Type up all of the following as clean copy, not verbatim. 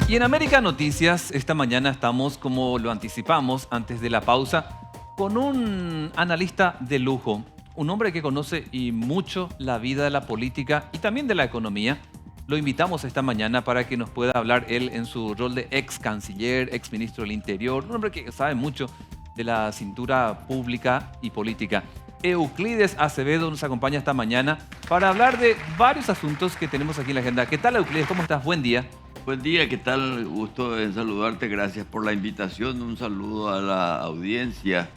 Y en América Noticias, esta mañana estamos, como lo anticipamos antes de la pausa, con un analista de lujo, un hombre que conoce y mucho la vida de la política y también de la economía. Lo invitamos esta mañana para que nos pueda hablar él en su rol de ex canciller, ex ministro del Interior, un hombre que sabe mucho de la cintura pública y política. Euclides Acevedo nos acompaña esta mañana para hablar de varios asuntos que tenemos aquí en la agenda. ¿Qué tal, Euclides? ¿Cómo estás? Buen día. Buen día, ¿qué tal? Gusto en saludarte, gracias por la invitación. Un saludo a la audiencia,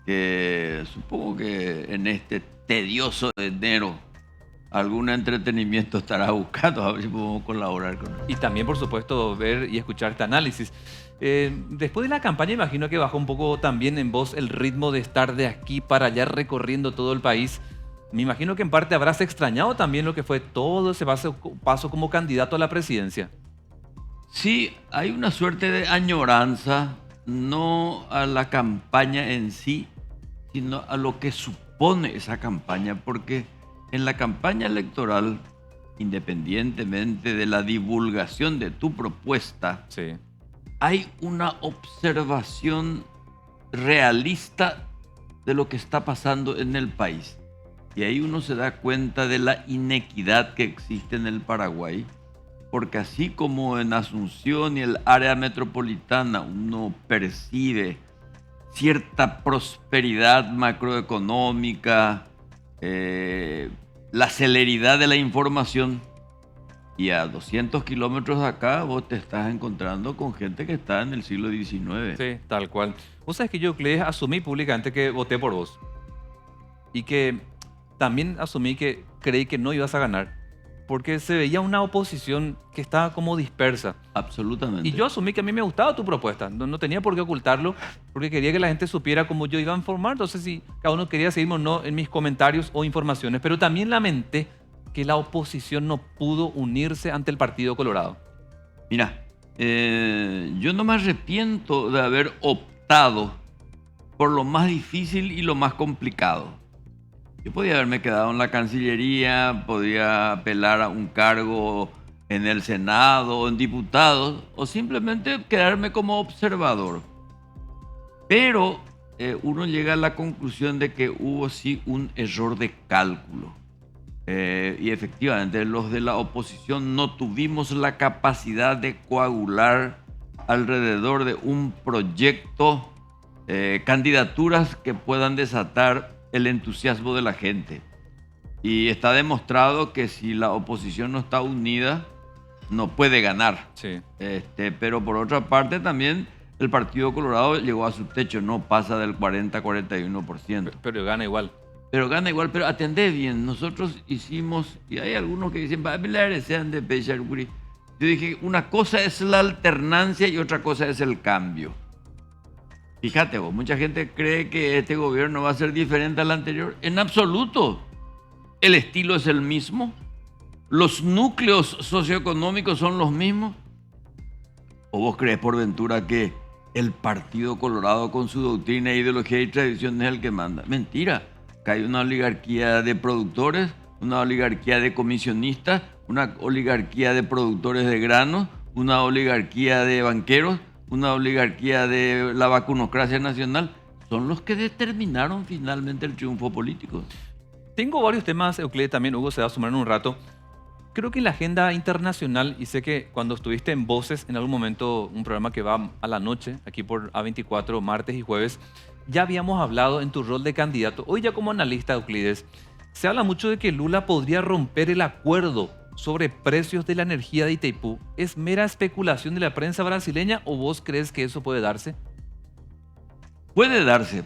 que supongo que en este tedioso enero algún entretenimiento estará buscando, a ver si podemos colaborar con él. Y también, por supuesto, ver y escuchar este análisis. Después de la campaña, imagino que bajó un poco también en vos el ritmo de estar de aquí para allá recorriendo todo el país. Me imagino que en parte habrás extrañado también lo que fue todo ese paso como candidato a la presidencia. Sí, hay una suerte de añoranza, no a la campaña en sí, sino a lo que supone esa campaña, porque en la campaña electoral, independientemente de la divulgación de tu propuesta, Sí. hay una observación realista de lo que está pasando en el país. Y ahí uno se da cuenta de la inequidad que existe en el Paraguay, porque así como en Asunción y el área metropolitana uno percibe cierta prosperidad macroeconómica, la celeridad de la información, y a 200 kilómetros de acá vos te estás encontrando con gente que está en el siglo XIX. Sí, tal cual. Vos sabés que yo, Euclides, asumí públicamente que voté por vos. Y que también asumí que creí que no ibas a ganar. Porque se veía una oposición que estaba como dispersa. Absolutamente. Y yo asumí que a mí me gustaba tu propuesta. No tenía por qué ocultarlo, porque quería que la gente supiera cómo yo iba a informar. Entonces, si cada uno quería seguirme o no en mis comentarios o informaciones. Pero también lamenté que la oposición no pudo unirse ante el Partido Colorado. Mira, yo no me arrepiento de haber optado por lo más difícil y lo más complicado. Yo podía haberme quedado en la Cancillería, podía apelar a un cargo en el Senado o en diputados, o simplemente quedarme como observador. Pero uno llega a la conclusión de que hubo sí un error de cálculo. Y efectivamente, los de la oposición no tuvimos la capacidad de coagular alrededor de un proyecto, candidaturas que puedan desatar el entusiasmo de la gente. Y está demostrado que si la oposición no está unida, no puede ganar. Sí. Pero por otra parte también el Partido Colorado llegó a su techo, no pasa del 40-41%. Pero gana igual. Pero gana igual, pero atendé bien. Nosotros hicimos, y hay algunos que dicen, sean de Pecharcuri. Yo dije, una cosa es la alternancia y otra cosa es el cambio. Fíjate vos, mucha gente cree que este gobierno va a ser diferente al anterior. En absoluto. El estilo es el mismo. Los núcleos socioeconómicos son los mismos. ¿O vos crees por ventura que el Partido Colorado con su doctrina, ideología y tradición es el que manda? Mentira. Que hay una oligarquía de productores, una oligarquía de comisionistas, una oligarquía de productores de granos, una oligarquía de banqueros, una oligarquía de la vacunocracia nacional. Son los que determinaron finalmente el triunfo político. Tengo varios temas, Euclides, también Hugo se va a sumar en un rato. Creo que en la agenda internacional, y sé que cuando estuviste en Voces, en algún momento, un programa que va a la noche, aquí por A24, martes y jueves, ya habíamos hablado en tu rol de candidato. Hoy ya como analista, Euclides, se habla mucho de que Lula podría romper el acuerdo sobre precios de la energía de Itaipú. ¿Es mera especulación de la prensa brasileña o vos crees que eso puede darse? Puede darse.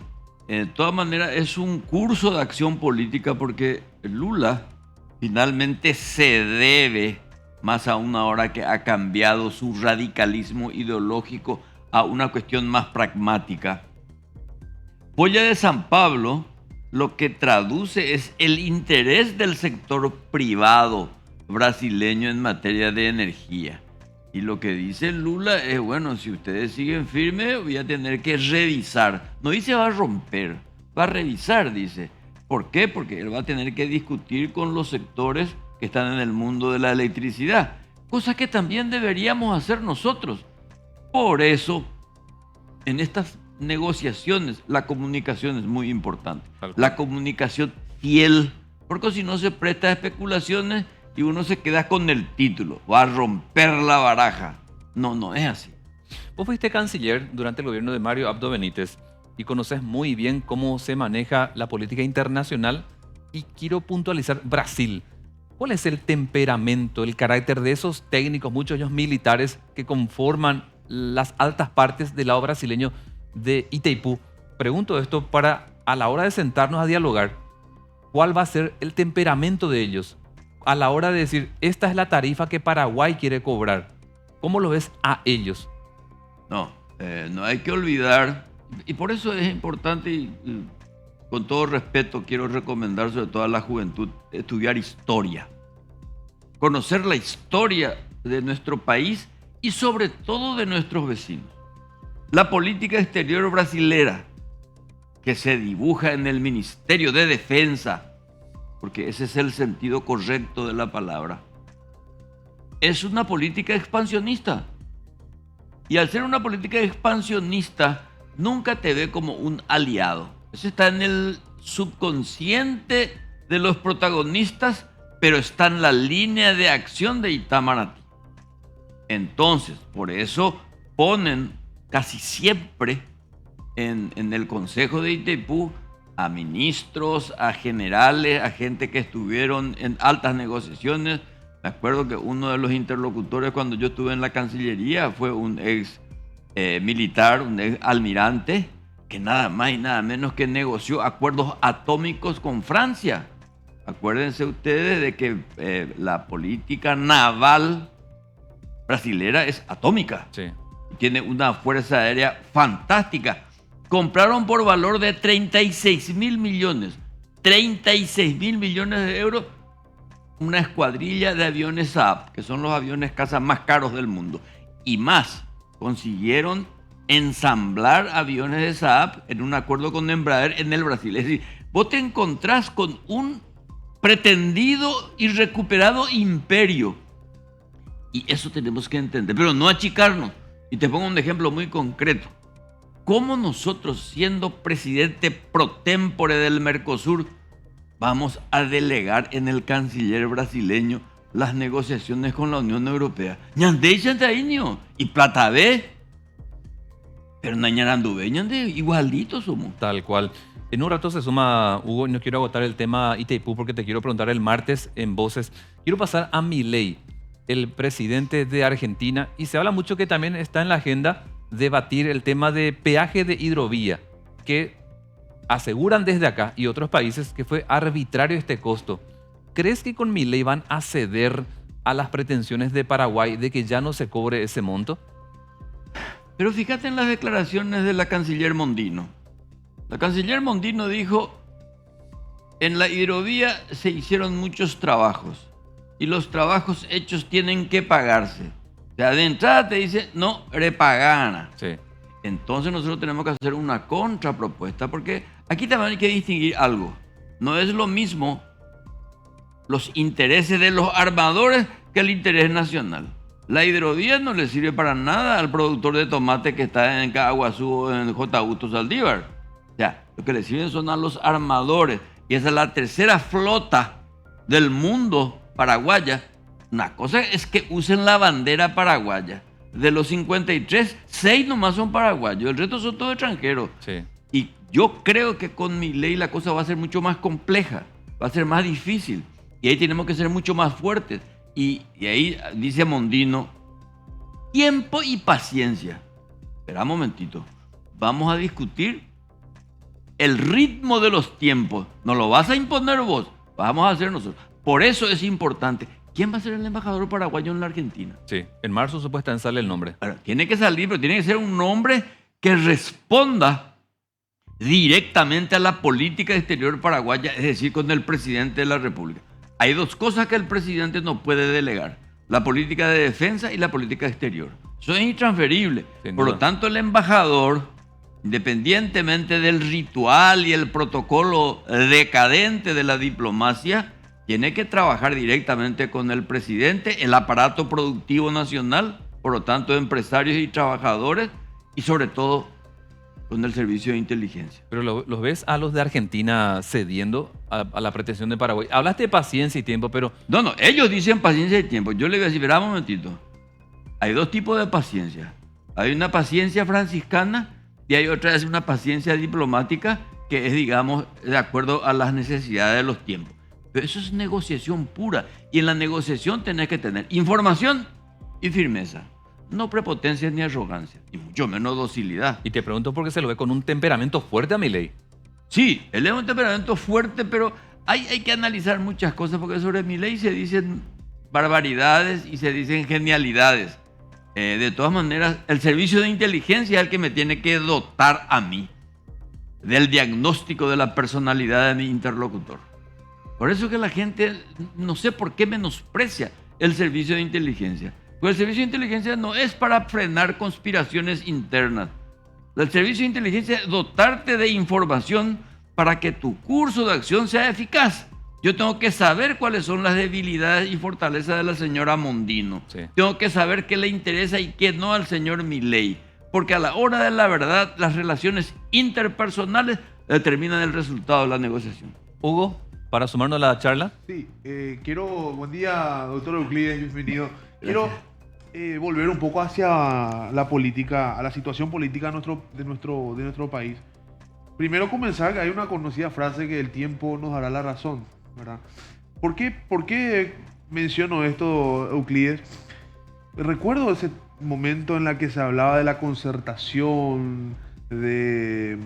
De todas maneras, es un curso de acción política porque Lula finalmente se debe, más aún ahora que ha cambiado su radicalismo ideológico a una cuestión más pragmática. Polla de San Pablo lo que traduce es el interés del sector privado brasileño en materia de energía. Y lo que dice Lula es, bueno, si ustedes siguen firmes, voy a tener que revisar. No dice va a romper, va a revisar, dice. ¿Por qué? Porque él va a tener que discutir con los sectores que están en el mundo de la electricidad. cosa que también deberíamos hacer nosotros. Por eso, en estas negociaciones, la comunicación es muy importante. La comunicación fiel, porque si no se presta a especulaciones y uno se queda con el título, va a romper la baraja. No es así. Vos fuiste canciller durante el gobierno de Mario Abdo Benítez y conoces muy bien cómo se maneja la política internacional, y quiero puntualizar Brasil. ¿Cuál es el temperamento, el carácter de esos técnicos, muchos de ellos militares, que conforman las altas partes del lado brasileño de Itaipú? Pregunto esto para, a la hora de sentarnos a dialogar, ¿cuál va a ser el temperamento de ellos a la hora de decir, esta es la tarifa que Paraguay quiere cobrar? ¿Cómo lo ves a ellos? No hay que olvidar, y por eso es importante, y con todo respeto quiero recomendar sobre todo a la juventud, estudiar historia. Conocer la historia de nuestro país y sobre todo de nuestros vecinos. La política exterior brasilera que se dibuja en el Ministerio de Defensa, porque ese es el sentido correcto de la palabra, es una política expansionista. Y al ser una política expansionista, nunca te ve como un aliado. Eso está en el subconsciente de los protagonistas, pero está en la línea de acción de Itamaraty. Entonces, por eso ponen casi siempre en el Consejo de Itaipú a ministros, a generales, a gente que estuvieron en altas negociaciones. Me acuerdo que uno de los interlocutores cuando yo estuve en la Cancillería fue un ex militar, un ex almirante, que nada más y nada menos que negoció acuerdos atómicos con Francia. Acuérdense ustedes de que la política naval brasilera es atómica. Sí. Tiene una fuerza aérea fantástica. Compraron por valor de 36.000 millones. 36.000 millones de euros una escuadrilla de aviones Saab, que son los aviones caza más caros del mundo. Y más, consiguieron ensamblar aviones de Saab en un acuerdo con Embraer en el Brasil. Es decir, vos te encontrás con un pretendido y recuperado imperio. Y eso tenemos que entender, pero no achicarnos. Y te pongo un ejemplo muy concreto. ¿Cómo nosotros, siendo presidente pro tempore del Mercosur, vamos a delegar en el canciller brasileño las negociaciones con la Unión Europea? Ñandé chantaíño y platabé. Pero nañaranduve, ñandé, igualitos somos. Tal cual. En un rato se suma Hugo, y no quiero agotar el tema Itaipú porque te quiero preguntar el martes en Voces. Quiero pasar a Milei, el presidente de Argentina, y se habla mucho que también está en la agenda debatir el tema de peaje de hidrovía, que aseguran desde acá y otros países que fue arbitrario este costo. ¿Crees que con Milei van a ceder a las pretensiones de Paraguay de que ya no se cobre ese monto? Pero fíjate en las declaraciones de la canciller Mondino. La canciller Mondino dijo, en la hidrovía se hicieron muchos trabajos y los trabajos hechos tienen que pagarse. O sea, de entrada te dice, no, repagana. Sí. Entonces nosotros tenemos que hacer una contrapropuesta, porque aquí también hay que distinguir algo. No es lo mismo los intereses de los armadores que el interés nacional. La hidrovía no le sirve para nada al productor de tomate que está en Caguazú o en J. Augusto Saldívar. O sea, lo que le sirven son a los armadores. Y esa es la tercera flota del mundo paraguaya. Una cosa es que usen la bandera paraguaya. De los 53, 6 nomás son paraguayos, el resto son todos extranjeros. Sí. Y yo creo que con Milei la cosa va a ser mucho más compleja, va a ser más difícil. Y ahí tenemos que ser mucho más fuertes. Y ahí dice Mondino, tiempo y paciencia. Espera un momentito, vamos a discutir el ritmo de los tiempos. No lo vas a imponer vos, vamos a hacer nosotros. Por eso es importante. ¿Quién va a ser el embajador paraguayo en la Argentina? Sí, en marzo supuestamente sale el nombre. Ahora, tiene que salir, pero tiene que ser un nombre que responda directamente a la política exterior paraguaya, es decir, con el presidente de la República. Hay dos cosas que el presidente no puede delegar: la política de defensa y la política exterior. Eso es intransferible. Por lo tanto, el embajador, independientemente del ritual y el protocolo decadente de la diplomacia, tiene que trabajar directamente con el presidente, el aparato productivo nacional, por lo tanto empresarios y trabajadores, y sobre todo con el servicio de inteligencia. Pero los ves a los de Argentina cediendo a la pretensión de Paraguay. Hablaste de paciencia y tiempo, pero No, ellos dicen paciencia y tiempo. Yo le voy a decir, verá un momentito. Hay dos tipos de paciencia. Hay una paciencia franciscana y hay otra, es una paciencia diplomática que es, digamos, de acuerdo a las necesidades de los tiempos. Pero eso es negociación pura. Y en la negociación tenés que tener información y firmeza. No prepotencia ni arrogancia, y mucho menos docilidad. y te pregunto por qué se lo ve con un temperamento fuerte a Milei. Sí, él es un temperamento fuerte, pero hay que analizar muchas cosas, porque sobre Milei se dicen barbaridades y se dicen genialidades. De todas maneras, el servicio de inteligencia es el que me tiene que dotar a mí del diagnóstico de la personalidad de mi interlocutor. Por eso que la gente, no sé por qué menosprecia el servicio de inteligencia. Porque el servicio de inteligencia no es para frenar conspiraciones internas. El servicio de inteligencia es dotarte de información para que tu curso de acción sea eficaz. Yo tengo que saber cuáles son las debilidades y fortalezas de la señora Mondino. Sí. Tengo que saber qué le interesa y qué no al señor Milei. Porque a la hora de la verdad, las relaciones interpersonales determinan el resultado de la negociación. Hugo, para sumarnos a la charla. Sí, buen día, doctor Euclides, bienvenido. Quiero volver un poco hacia la política, a la situación política de nuestro país. Primero comenzar, que hay una conocida frase que el tiempo nos dará la razón, ¿verdad? ¿Por qué menciono esto, Euclides? Recuerdo ese momento en el que se hablaba de la concertación, de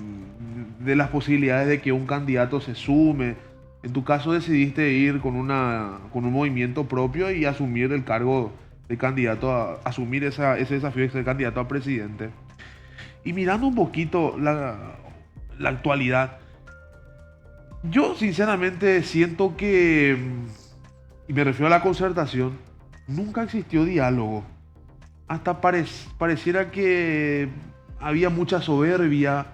las posibilidades de que un candidato se sume. En tu caso decidiste ir con un movimiento propio y asumir el cargo de candidato, asumir ese desafío de ser candidato a presidente. Y mirando un poquito la actualidad, yo sinceramente siento que, y me refiero a la concertación, nunca existió diálogo. Hasta pareciera que había mucha soberbia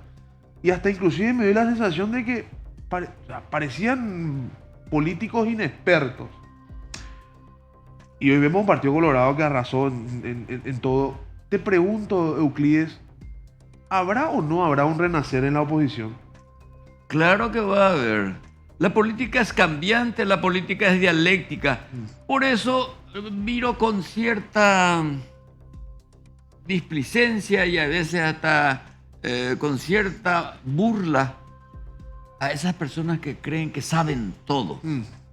y hasta inclusive me dio la sensación de que parecían políticos inexpertos. Y hoy vemos un Partido Colorado que arrasó en todo. Te pregunto, Euclides, ¿habrá o no habrá un renacer en la oposición? Claro que va a haber. La política es cambiante, la política es dialéctica. Por eso miro con cierta displicencia y a veces hasta con cierta burla a esas personas que creen que saben todo,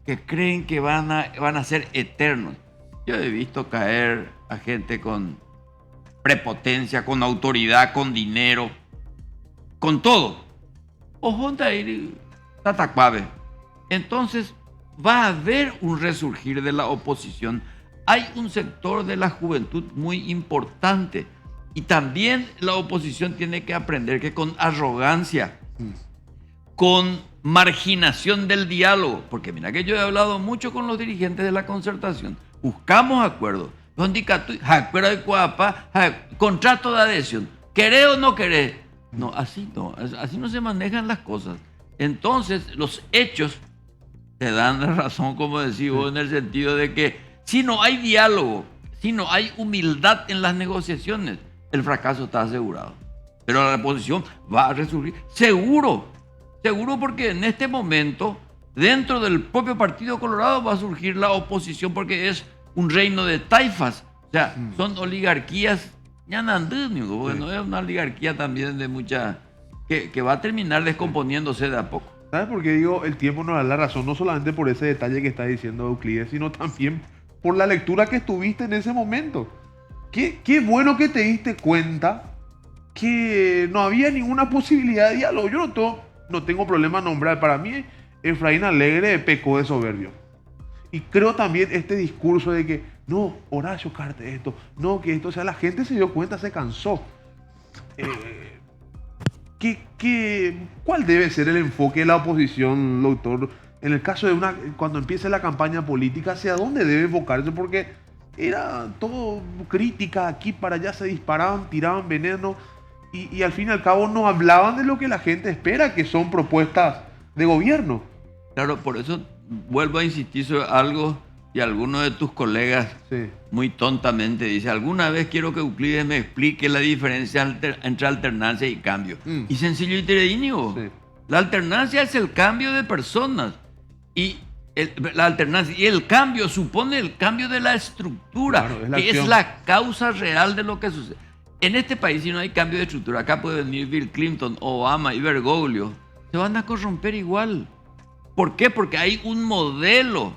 que creen que van a ser eternos. Yo he visto caer a gente con prepotencia, con autoridad, con dinero, con todo. Ojo, Tatacuave. Entonces va a haber un resurgir de la oposición. Hay un sector de la juventud muy importante y también la oposición tiene que aprender que con arrogancia, con marginación del diálogo, porque mira que yo he hablado mucho con los dirigentes de la concertación, buscamos acuerdos, acuerdo de Coapa, contrato de adhesión, ¿querés o no querés? No, así no se manejan las cosas. Entonces los hechos te dan la razón, como decís vos, en el sentido de que si no hay diálogo, si no hay humildad en las negociaciones, el fracaso está asegurado. Pero la oposición va a resurgir, seguro porque en este momento, dentro del propio Partido Colorado va a surgir la oposición porque es un reino de taifas. O sea, son oligarquías, porque no es una oligarquía también de mucha, que va a terminar descomponiéndose de a poco. ¿Sabes por qué digo el tiempo nos da la razón? No solamente por ese detalle que está diciendo Euclides, sino también por la lectura que estuviste en ese momento. Qué bueno que te diste cuenta que no había ninguna posibilidad de diálogo. Yo no tengo problema en nombrar. Para mí, Efraín Alegre pecó de soberbio. Y creo también este discurso de que, no, Horacio Cartes esto, no, que esto, o sea, la gente se dio cuenta, se cansó. ¿Cuál debe ser el enfoque de la oposición, doctor? En el caso de cuando empiece la campaña política, ¿hacia dónde debe enfocarse? Porque era todo crítica, aquí para allá se disparaban, tiraban veneno y al fin y al cabo no hablaban de lo que la gente espera, que son propuestas de gobierno. Claro, por eso vuelvo a insistir sobre algo y alguno de tus colegas Sí. muy tontamente dice, alguna vez quiero que Euclides me explique la diferencia entre alternancia y cambio. Y sencillo y teredíneo. Sí. La alternancia es el cambio de personas y la alternancia y el cambio supone el cambio de la estructura, Claro, es la que es acción. la causa real de lo que sucede. En este país, si no hay cambio de estructura, acá puede venir Bill Clinton, Obama y Bergoglio, se van a corromper igual. ¿Por qué? Porque hay un modelo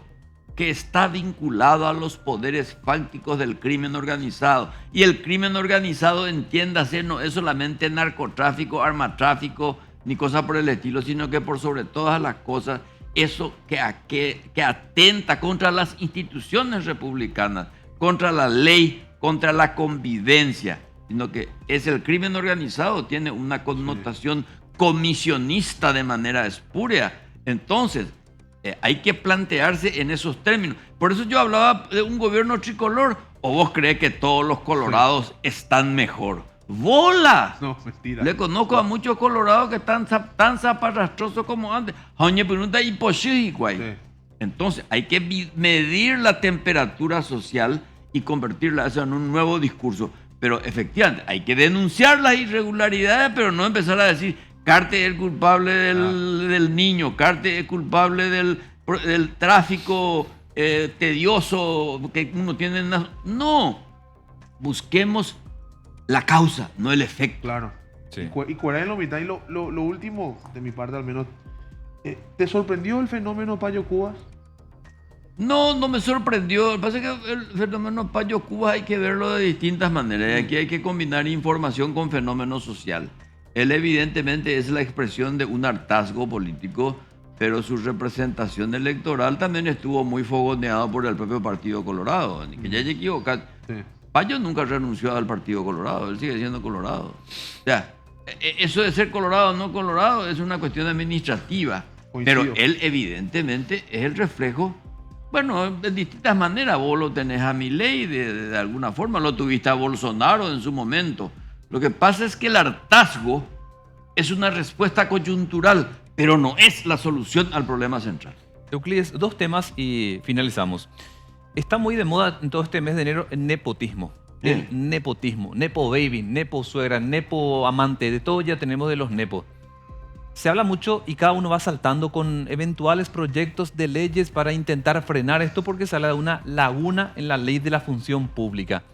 que está vinculado a los poderes fácticos del crimen organizado. Y el crimen organizado, entiéndase, no es solamente narcotráfico, armatráfico, ni cosa por el estilo, sino que por sobre todas las cosas, eso que atenta contra las instituciones republicanas, contra la ley, contra la convivencia, sino que es el crimen organizado, tiene una connotación comisionista de manera espúrea. Entonces, hay que plantearse en esos términos. Por eso yo hablaba de un gobierno tricolor. ¿O vos crees que todos los colorados están mejor? ¡Bola! No, mentira. Le conozco a muchos colorados que están tan zaparrastrosos como antes. Oye, pregunta imposible, güey. Sí. Entonces, hay que medir la temperatura social y convertirla eso en un nuevo discurso. Pero efectivamente, hay que denunciar las irregularidades, pero no empezar a decir, Carte es el culpable del niño, Carte es culpable del tráfico tedioso que uno tiene. No, busquemos la causa, no el efecto. Claro. Sí. Y Corea de la mitad. Y lo último, de mi parte al menos, ¿te sorprendió el fenómeno Payo Cubas? No, no me sorprendió. Lo que pasa es que el fenómeno Payo Cubas hay que verlo de distintas maneras. Y aquí hay que combinar información con fenómeno social. Él evidentemente es la expresión de un hartazgo político, pero su representación electoral también estuvo muy fogoneado por el propio Partido Colorado. Que ya se equivoca. Sí. Payo nunca renunció al Partido Colorado, él sigue siendo colorado. O sea, eso de ser colorado o no colorado es una cuestión administrativa. Coincido. Pero él evidentemente es el reflejo, bueno, de distintas maneras. Vos lo tenés a Milei de alguna forma, lo tuviste a Bolsonaro en su momento. Lo que pasa es que el hartazgo es una respuesta coyuntural, pero no es la solución al problema central. Euclides, 2 temas y finalizamos. Está muy de moda en todo este mes de enero el nepotismo. El nepotismo, nepo baby, nepo suegra, nepo amante, de todo ya tenemos de los nepos. Se habla mucho y cada uno va saltando con eventuales proyectos de leyes para intentar frenar esto porque se habla de una laguna en la ley de la función pública.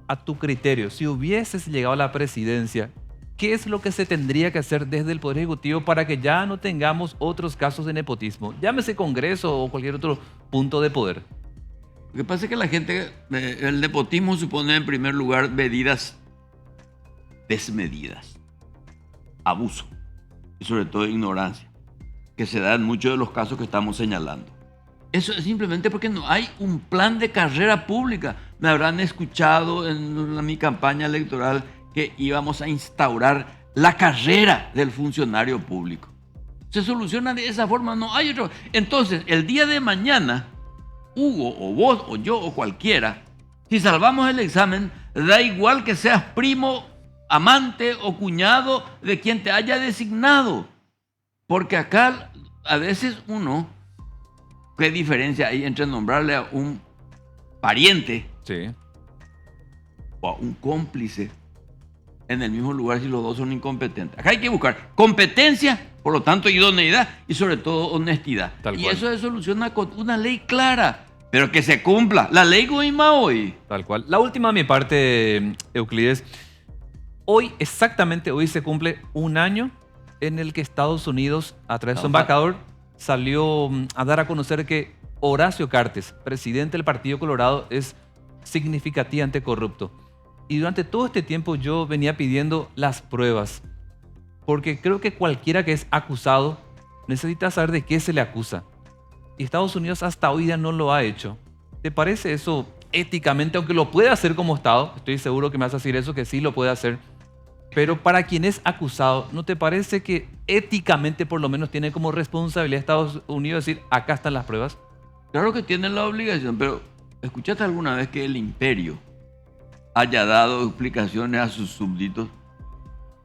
A tu criterio, si hubieses llegado a la presidencia, ¿qué es lo que se tendría que hacer desde el Poder Ejecutivo para que ya no tengamos otros casos de nepotismo? Llámese Congreso o cualquier otro punto de poder. Lo que pasa es que la gente, el nepotismo supone en primer lugar medidas desmedidas, abuso y sobre todo ignorancia, que se da en muchos de los casos que estamos señalando. Eso es simplemente porque no hay un plan de carrera pública. Me habrán escuchado en mi campaña electoral que íbamos a instaurar la carrera del funcionario público. Se soluciona de esa forma, no hay otro. Entonces, el día de mañana, Hugo o vos o yo o cualquiera, si salvamos el examen, da igual que seas primo, amante o cuñado de quien te haya designado. Porque acá a veces uno, ¿qué diferencia hay entre nombrarle a un pariente Sí. o a un cómplice en el mismo lugar si los dos son incompetentes? Acá hay que buscar competencia, por lo tanto idoneidad y sobre todo honestidad. Tal Y cual. eso se soluciona con una ley clara, pero que se cumpla. La ley Goima hoy. Tal cual. La última de mi parte, Euclides. Hoy, exactamente hoy, se cumple un año en el que Estados Unidos, a través de su embajador, salió a dar a conocer que Horacio Cartes, presidente del Partido Colorado, es significativamente corrupto. Y durante todo este tiempo yo venía pidiendo las pruebas, porque creo que cualquiera que es acusado necesita saber de qué se le acusa. Y Estados Unidos hasta hoy día no lo ha hecho. ¿Te parece eso éticamente, aunque lo puede hacer como Estado? Estoy seguro que me vas a decir eso, que sí lo puede hacer. Pero para quien es acusado, ¿no te parece que éticamente por lo menos tiene como responsabilidad Estados Unidos decir, acá están las pruebas? Claro que tienen la obligación, pero ¿escuchaste alguna vez que el imperio haya dado explicaciones a sus súbditos?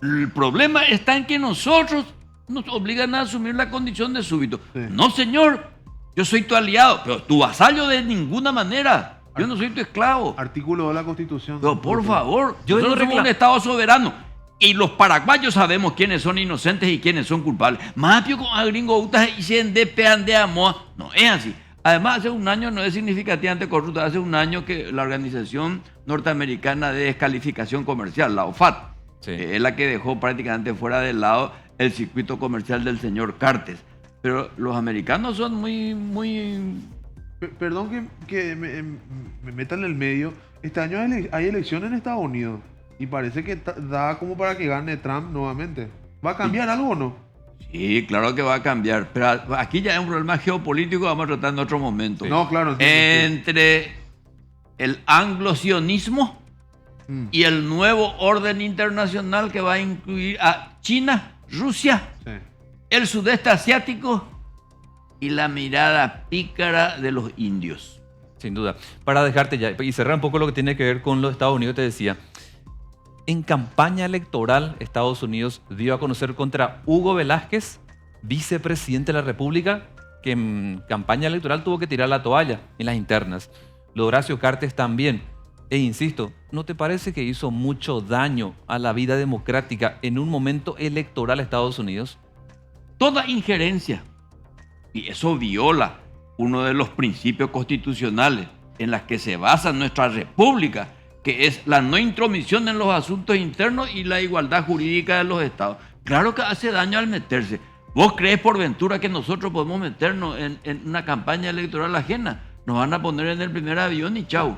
El problema está en que nosotros nos obligan a asumir la condición de súbdito. Sí. No, señor, yo soy tu aliado, pero tu vasallo de ninguna manera. Yo no soy tu esclavo. Artículo de la Constitución. Pero por favor, Yo nosotros vengo somos un Estado soberano. Y los paraguayos sabemos quiénes son inocentes y quiénes son culpables. Más pio con gringo utas y se endepean de amoa. No es así. Además, hace un año no es significativamente corrupto. Hace un año que la Organización Norteamericana de Descalificación Comercial, la OFAC, Sí. es la que dejó prácticamente fuera de lado el circuito comercial del señor Cartes. Pero los americanos son muy... Perdón que me meta en el medio. Este año hay elecciones en Estados Unidos. Y parece que da como para que gane Trump nuevamente. ¿Va a cambiar algo o no? Sí, claro que va a cambiar. Pero aquí ya es un problema geopolítico, vamos a tratar en otro momento. Sí. No, claro, entiendo. Entre el anglosionismo y el nuevo orden internacional que va a incluir a China, Rusia, Sí. el sudeste asiático y la mirada pícara de los indios. Sin duda. Para dejarte ya y cerrar un poco lo que tiene que ver con los Estados Unidos, te decía, en campaña electoral Estados Unidos dio a conocer contra Hugo Velázquez, vicepresidente de la República, que en campaña electoral tuvo que tirar la toalla en las internas. Lo de Horacio Cartes también. E insisto, ¿no te parece que hizo mucho daño a la vida democrática en un momento electoral a Estados Unidos? Toda injerencia, y eso viola uno de los principios constitucionales en los que se basa nuestra república, que es la no intromisión en los asuntos internos y la igualdad jurídica de los estados. Claro que hace daño al meterse. ¿Vos crees por ventura que nosotros podemos meternos en una campaña electoral ajena? Nos van a poner en el primer avión y chau.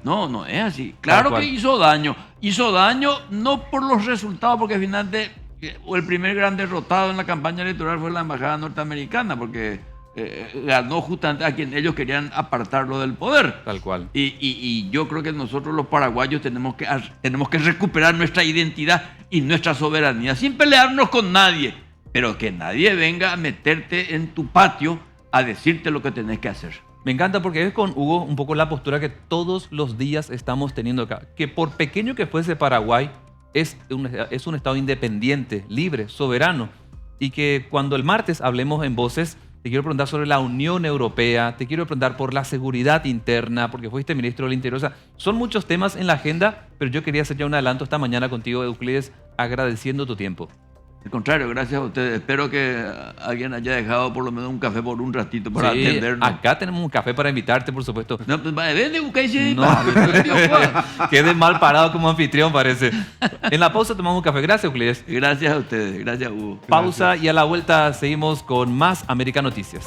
No, no es así. Claro que hizo daño. Hizo daño no por los resultados, porque finalmente el primer gran derrotado en la campaña electoral fue la embajada norteamericana, porque ganó justamente a quien ellos querían apartarlo del poder. Tal cual. Y yo creo que nosotros los paraguayos tenemos que recuperar nuestra identidad y nuestra soberanía, sin pelearnos con nadie, pero que nadie venga a meterte en tu patio a decirte lo que tenés que hacer. Me encanta porque es con Hugo un poco la postura que todos los días estamos teniendo acá. Que por pequeño que fuese Paraguay, es un estado independiente, libre, soberano. Y que cuando el martes hablemos en Voces, te quiero preguntar sobre la Unión Europea, te quiero preguntar por la seguridad interna, porque fuiste ministro del Interior. O sea, son muchos temas en la agenda, pero yo quería hacer ya un adelanto esta mañana contigo, Euclides, agradeciendo tu tiempo. Al contrario, gracias a ustedes. Espero que alguien haya dejado por lo menos un café por un ratito para atendernos. Acá tenemos un café para invitarte, por supuesto. No, pues vende, buscáis. No, quede mal parado como anfitrión, parece. En la pausa tomamos un café. Gracias, Euclides. Gracias a ustedes. Gracias, Hugo. Pausa y a la vuelta seguimos con más América Noticias.